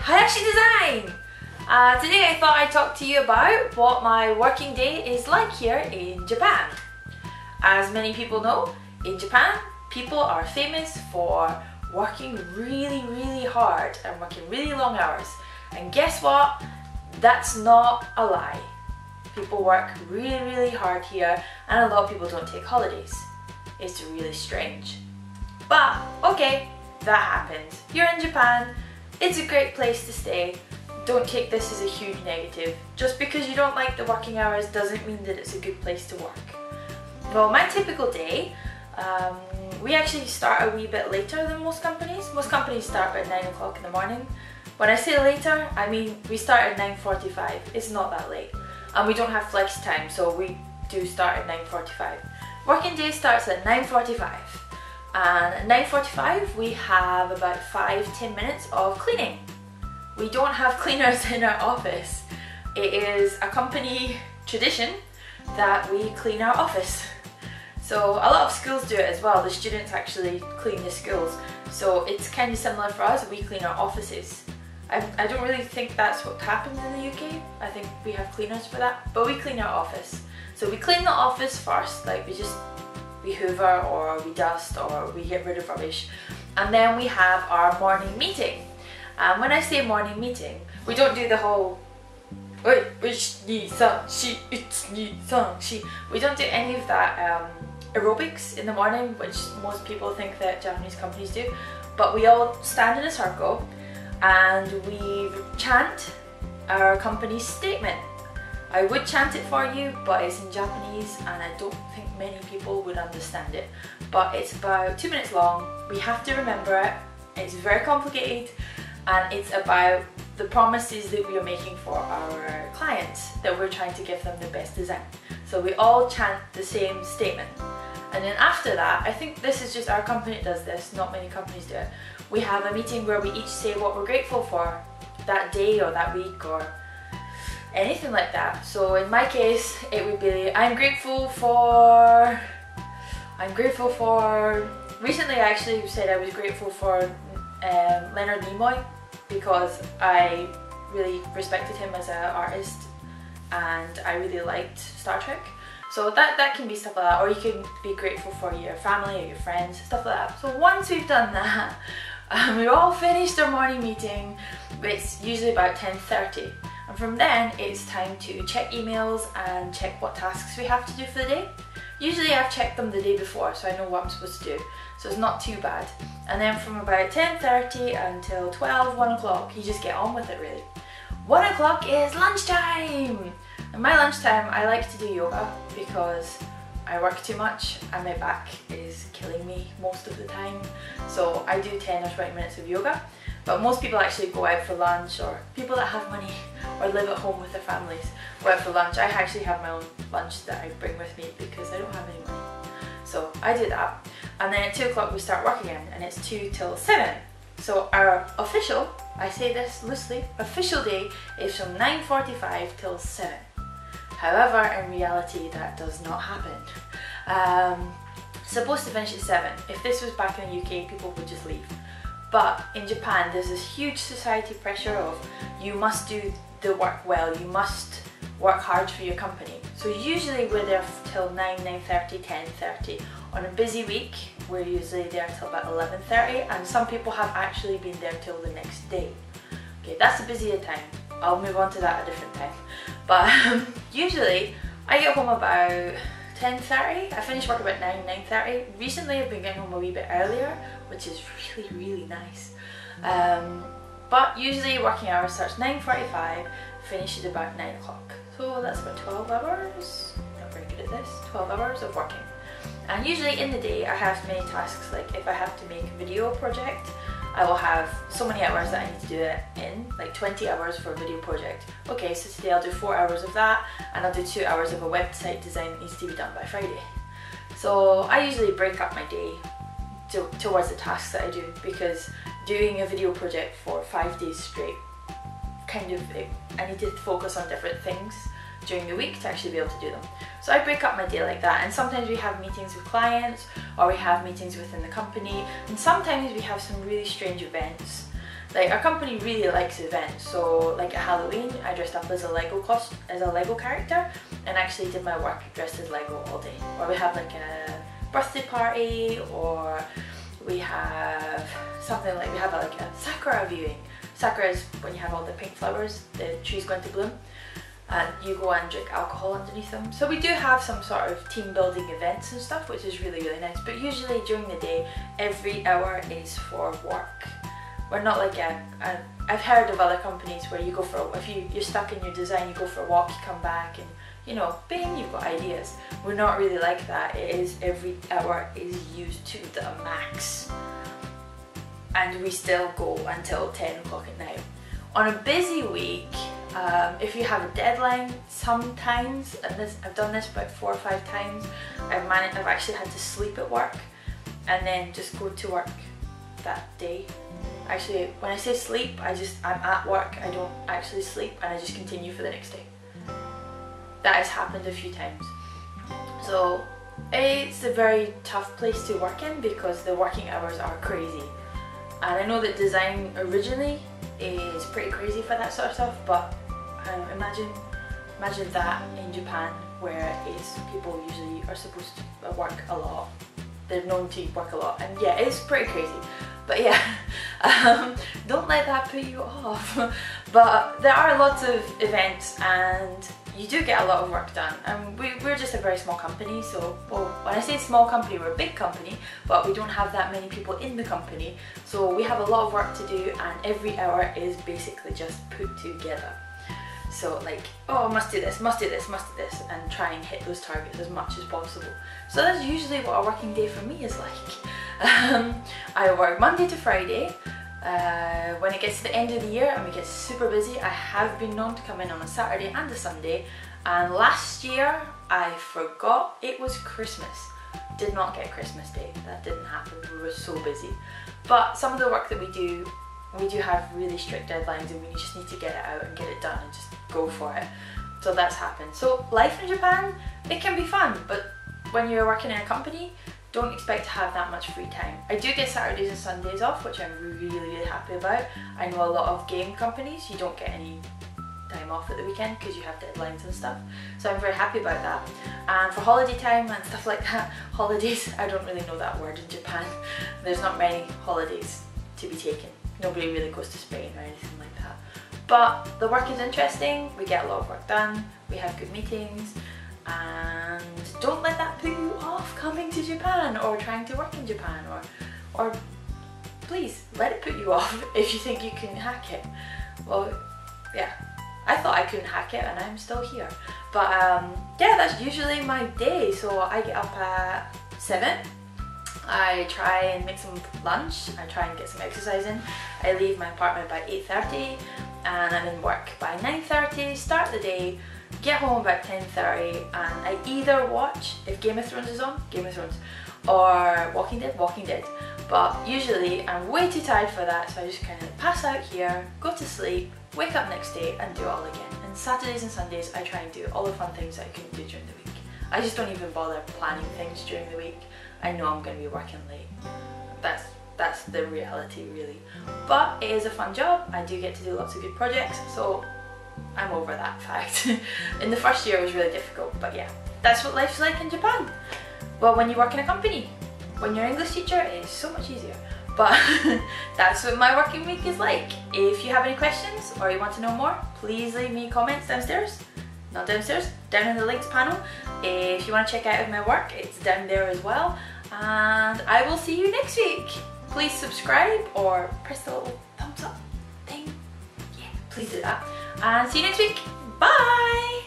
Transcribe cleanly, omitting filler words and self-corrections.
Hayashi Design! Today I thought I'd talk to you about what my working day is like here in Japan. As many people know, in Japan, people are famous for working really hard and working really long hours. And guess what? That's not a lie. People work really hard here and a lot of people don't take holidays. It's really strange. But okay, that happens. You're in Japan, it's a great place to stay. Don't take this as a huge negative. Just because you don't like the working hours doesn't mean that it's a good place to work. Well, my typical day, we actually start a wee bit later than most companies. Most companies start about 9 o'clock in the morning. When I say later, I mean we start at 9:45. It's not that late. And we don't have flex time, so we do start at 9:45. Working day starts at 9:45. And at 9:45 we have about 5-10 minutes of cleaning. We don't have cleaners in our office. It is a company tradition that we clean our office. So a lot of schools do it as well. The students actually clean the schools. So it's kind of similar for us. We clean our offices. I don't really think that's what happens in the UK. I think we have cleaners for that, but we clean our office. So we clean the office first, like we hoover or we dust or we get rid of rubbish. And then we have our morning meeting. And when I say morning meeting, we don't do the whole we don't do any of that aerobics in the morning, which most people think that Japanese companies do. But we all stand in a circle and we chant our company's statement. I would chant it for you, but it's in Japanese and I don't think many people would understand it. But it's about 2 minutes long. We have to remember it. It's very complicated and it's about the promises that we are making for our clients, that we're trying to give them the best design. So we all chant the same statement. And then after that, I think this is just our company that does this, not many companies do it. We have a meeting where we each say what we're grateful for that day or that week or anything like that. So in my case, it would be I'm grateful for, recently I actually said I was grateful for Leonard Nimoy because I really respected him as an artist and I really liked Star Trek. So that can be stuff like that, or you can be grateful for your family or your friends, stuff like that. So once we've done that, we're all finished our morning meeting. It's usually about 10:30. And from then, it's time to check emails and check what tasks we have to do for the day. Usually I've checked them the day before, so I know what I'm supposed to do. So it's not too bad. And then from about 10:30 until 1 o'clock, you just get on with it really. 1 o'clock is lunchtime! And my lunchtime, I like to do yoga because I work too much and my back is killing me most of the time. So I do 10 or 20 minutes of yoga. But most people actually go out for lunch, or people that have money or live at home with their families go out for lunch. I actually have my own lunch that I bring with me because I don't have any money. So I do that. And then at 2 o'clock we start work again and it's 2 till 7. So our official, I say this loosely, official day is from 9:45 till 7. However, in reality that does not happen. Supposed to finish at 7. If this was back in the UK, people would just leave. But in Japan, there's this huge society pressure of you must do the work well, you must work hard for your company. So usually we're there till 9:30, 10:30. On a busy week, we're usually there till about 11:30, and some people have actually been there till the next day. Okay, that's a busier time. I'll move on to that at a different time. But usually I get home about 10:30. I finish work about 9:30. Recently I've been getting home a wee bit earlier, which is really nice. But usually working hours starts 9:45, finishes about 9 o'clock. So that's about 12 hours. Not very good at this. 12 hours of working. And usually in the day I have many tasks, like if I have to make a video project, I will have so many hours that I need to do it in, like 20 hours for a video project. Okay, so today I'll do 4 hours of that and I'll do 2 hours of a website design that needs to be done by Friday. So I usually break up my day towards the tasks that I do, because doing a video project for 5 days straight, I need to focus on different things during the week to actually be able to do them. So I break up my day like that, and sometimes we have meetings with clients or we have meetings within the company, and sometimes we have some really strange events Like our company really likes events, so like at Halloween I dressed up as a Lego character and actually did my work dressed as Lego all day. Or we have like a birthday party, or we have something like, we have like a sakura viewing. Sakura is when you have all the pink flowers, the tree's going to bloom, and you go and drink alcohol underneath them. So we do have some sort of team building events and stuff, which is really, really nice. But usually during the day, every hour is for work. We're not like I've heard of other companies where you go for, if you're stuck in your design, you go for a walk, you come back and, you know, bing, you've got ideas. We're not really like that. It is every hour is used to the max. And we still go until 10 o'clock at night. On a busy week, if you have a deadline, sometimes, and I've done this about 4 or 5 times, I've actually had to sleep at work and then just go to work that day. Actually, when I say sleep, I'm at work, I don't actually sleep, and I just continue for the next day. That has happened a few times. So it's a very tough place to work in because the working hours are crazy. And I know that design originally is pretty crazy for that sort of stuff, but imagine that in Japan, where people usually are supposed to work a lot. They're known to work a lot, and yeah, it's pretty crazy. But yeah, don't let that put you off. But there are lots of events and you do get a lot of work done. And we're just a very small company, so, well, when I say small company, we're a big company, but we don't have that many people in the company. So we have a lot of work to do, and every hour is basically just put together. So like, oh, must do this, must do this, must do this, and try and hit those targets as much as possible. So that's usually what a working day for me is like. I work Monday to Friday. When it gets to the end of the year and we get super busy, I have been known to come in on a Saturday and a Sunday. And last year I forgot it was Christmas. Did not get Christmas Day. That didn't happen. We were so busy. But some of the work that we do have really strict deadlines, and we just need to get it out and get it done and just go for it. So that's happened. So life in Japan, it can be fun, but when you're working in a company, don't expect to have that much free time. I do get Saturdays and Sundays off, which I'm really happy about. I know a lot of game companies, you don't get any time off at the weekend because you have deadlines and stuff. So I'm very happy about that. And for holiday time and stuff like that, holidays, I don't really know that word in Japan. There's not many holidays to be taken. Nobody really goes to Spain or anything like that. But the work is interesting, we get a lot of work done, we have good meetings, and don't let that put you off coming to Japan or trying to work in Japan, or please let it put you off if you think you can hack it. Well, yeah, I thought I couldn't hack it and I'm still here. But yeah, that's usually my day. So I get up at 7. I try and make some lunch, I try and get some exercise in. I leave my apartment by 8:30 and I'm in work by 9:30, start the day, get home about 10:30, and I either watch, if Game of Thrones is on, Game of Thrones, or Walking Dead. But usually I'm way too tired for that, so I just kind of pass out here, go to sleep, wake up next day and do it all again. And Saturdays and Sundays I try and do all the fun things that I couldn't do during the week. I just don't even bother planning things during the week. I know I'm going to be working late. That's the reality really. But it is a fun job, I do get to do lots of good projects, so I'm over that fact. In the first year it was really difficult, but yeah, that's what life's like in Japan. Well, when you work in a company, when you're an English teacher, it is so much easier. But that's what my working week is like. If you have any questions or you want to know more, please leave me comments downstairs. Not downstairs, down in the links panel. If you want to check out my work, it's down there as well. And I will see you next week. Please subscribe or press the little thumbs up thing. Yeah, please do that. And see you next week. Bye!